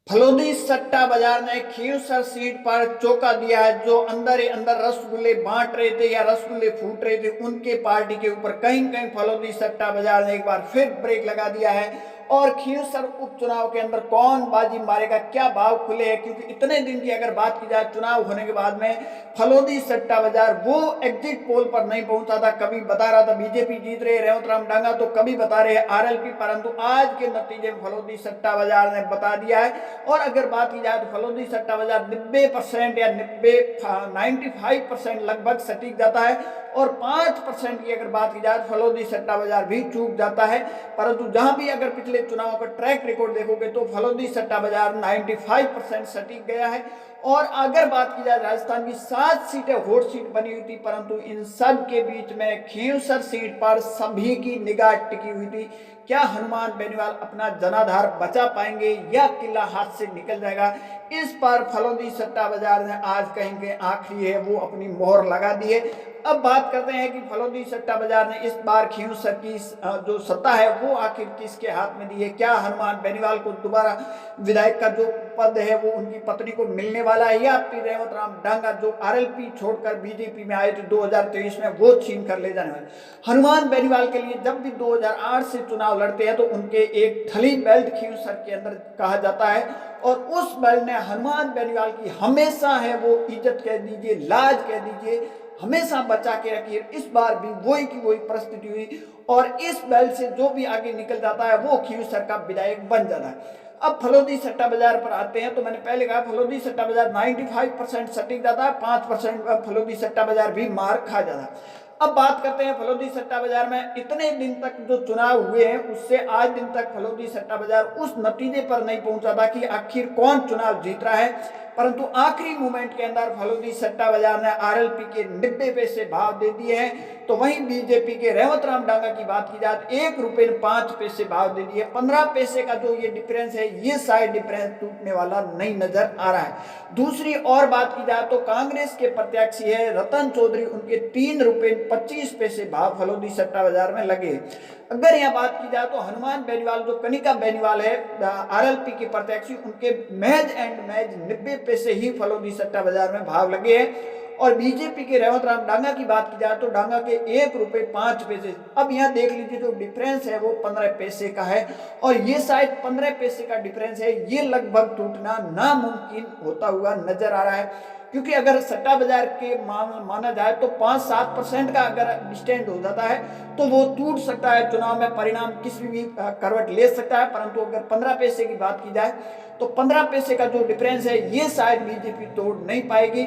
फलोदी सट्टा बाजार ने खींवसर सीट पर चौका दिया है। जो अंदर ही अंदर रसगुल्ले बांट रहे थे या रसगुल्ले फूट रहे थे, उनके पार्टी के ऊपर कहीं कहीं फलोदी सट्टा बाजार ने एक बार फिर ब्रेक लगा दिया है। और खींवसर उपचुनाव के अंदर कौन बाजी मारेगा, क्या भाव खुले हैं, क्योंकि इतने दिन की अगर बात की जाए चुनाव होने के बाद में फलोदी सट्टा बाजार वो एग्जिट पोल पर नहीं पहुंचा था। कभी बता रहा था बीजेपी जीत रहे रेवंत राम डांगा, तो कभी बता रहे आरएलपी, परंतु आज के नतीजे में फलोदी सट्टा बाजार ने बता दिया है। और अगर बात की जाए तो फलोदी सट्टा बाजार 90% या 95% लगभग सटीक जाता है। और 5% की अगर बात की जाए तो फलोदी सट्टा बाजार भी चूक जाता है। परंतु जहां भी अगर पिछले चुनाव का ट्रैक रिकॉर्ड देखोगे तो फलोदी सट्टा बाजार 95% सटीक गया है। और अगर बात की जाए राजस्थान की 7 सीटें हॉट सीट बनी हुई थी, परंतु इन सब के बीच में खींवसर सीट पर सभी की निगाह टिकी हुई थी। क्या हनुमान बेनीवाल अपना जनाधार बचा पाएंगे या किला हाथ से निकल जाएगा, इस पर फलोदी सट्टा बाजार ने आज कहीं के आखिरी है वो अपनी मोहर लगा दी है। अब बात करते हैं कि फलोदी सट्टा बाजार ने इस बार खींवसर की जो सत्ता है वो आखिर किसके हाथ में दी है। क्या हनुमान बेनीवाल को दोबारा विधायक का जो पद है वो उनकी पत्नी को मिलने वाला है, या फिर रेवंत राम डांगा जो आरएलपी छोड़कर बीजेपी में आए थे 2023 में वो छीन कर ले जाने वाले। हनुमान बेनीवाल के लिए जब भी 2008 से चुनाव लड़ते हैं तो उनके एक थली बेल्ट खींवसर के अंदर कहा जाता है, और उस बेल्ट ने हनुमान बेनीवाल की हमेशा है वो इज्जत कह दीजिए, लाज कह दीजिए, हमेशा बचा के रखिए। इस बार भी वही की वही परिस्थिति हुई, और इस बेल्ट से जो भी आगे निकल जाता है वो खींवसर का विधायक बन जाता है। अब फलोदी सट्टा बाजार पर आते हैं तो मैंने पहले कहा फलोदी सट्टा बाजार 95% सटीक जाता है, 5% फलोदी सट्टा बाजार भी मार खा जाता है। अब बात करते हैं फलोदी सट्टा बाजार में इतने दिन तक जो चुनाव हुए हैं उससे आज दिन तक फलोदी सट्टा बाजार उस नतीजे पर नहीं पहुंचा था कि आखिर कौन चुनाव जीत रहा है। परंतु आखिरी मोमेंट के अंदर फलोदी सट्टा बाजार ने आरएलपी के 90 पैसे भाव दे दिए हैं। तो वहीं बीजेपी के रेवंत राम डांगा की बात की जाए तो 1 रुपये ने 5 पैसे भाव दे दिए। 15 पैसे का जो ये डिफरेंस है ये शायद डिफरेंस टूटने वाला नहीं नजर आ रहा है। दूसरी और बात की जाए तो कांग्रेस के प्रत्याशी है रतन चौधरी, उनके 3 रुपये 25 पैसे भाव फलोदी सट्टा बाजार में लगे। अगर यहाँ बात की जाए तो हनुमान बेनीवाल जो कनिका बेनीवाल है आरएलपी की प्रत्याशी, उनके महज एंड महज 90 पैसे ही फलोदी सट्टा बाजार में भाव लगे हैं। और बीजेपी के रेवंत राम डांगा की बात की जाए तो डांगा के 1 रुपये 5 पैसे। अब यहाँ देख लीजिए जो डिफरेंस है वो 15 पैसे का है, और ये शायद 15 पैसे का डिफरेंस है ये लगभग टूटना नामुमकिन होता हुआ नजर आ रहा है। क्योंकि अगर सट्टा बाजार के माना जाए तो 5-7% का अगर डिस्टेंट हो जाता है तो वो टूट सकता है, चुनाव में परिणाम किसी भी करवट ले सकता है। परंतु अगर 15 पैसे की बात की जाए तो 15 पैसे का जो डिफरेंस है ये शायद बीजेपी तोड़ नहीं पाएगी।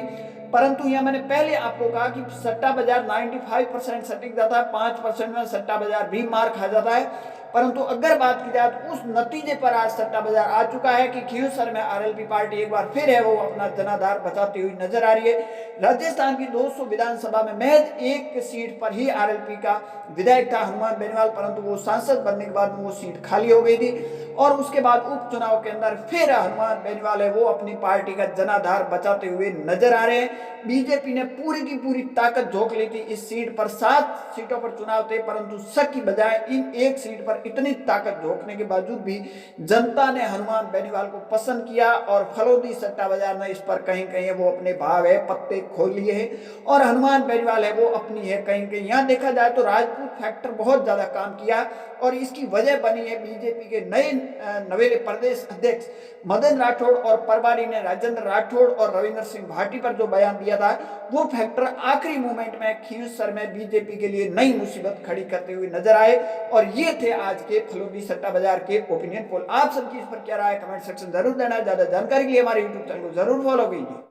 परंतु यह मैंने पहले आपको कहा कि सट्टा बाजार 95% सटीक जाता है, 5% में सट्टा बाजार भी मार खा जाता है। परंतु अगर बात की जाए तो उस नतीजे पर आज सट्टा बाजार आ चुका है कि खींवसर में आरएलपी पार्टी एक बार फिर है वो अपना जनाधार बचाती हुई नजर आ रही है। राजस्थान की 200 विधानसभा में महज एक सीट पर ही आरएलपी का विधायक था हनुमान बेनीवाल, परंतु वो सांसद बनने के बाद वो सीट खाली हो गई थी। और उसके बाद उपचुनाव के अंदर फिर हनुमान बेनीवाल है वो अपनी पार्टी का जनाधार बचाते हुए नजर आ रहे हैं। बीजेपी ने पूरी की पूरी ताकत झोंक ली थी इस सीट पर, 7 सीटों पर चुनाव थे, परंतु शक की बजाय इन एक सीट पर इतनी ताकत झोंकने के बावजूद भी जनता ने हनुमान बेनीवाल को पसंद किया। और फलोदी सट्टा बाजार ने इस पर कहीं कहीं वो अपने भाव है पत्ते खोल लिए हैं, और हनुमान बेनीवाल है वो अपनी है कहीं कहीं। यहाँ देखा जाए तो राजपूत फैक्टर बहुत ज्यादा काम किया, और इसकी वजह बनी है बीजेपी के नए नवेले प्रदेश अध्यक्ष मदन राठौड़ और प्रभारी ने राजेंद्र राठौड़ और रविंद्र सिंह भाटी पर जो बयान दिया था वो फैक्टर आखिरी मोमेंट में खींवसर में बीजेपी के लिए नई मुसीबत खड़ी करते हुए नजर आए। और ये थे आज के फलोदी सट्टा बाजार के ओपिनियन पोल। आप सबकी इस पर क्या राय कमेंट सेक्शन जरूर देना। ज्यादा जानकारी के लिए हमारे यूट्यूब चैनल को जरूर फॉलो कीजिए।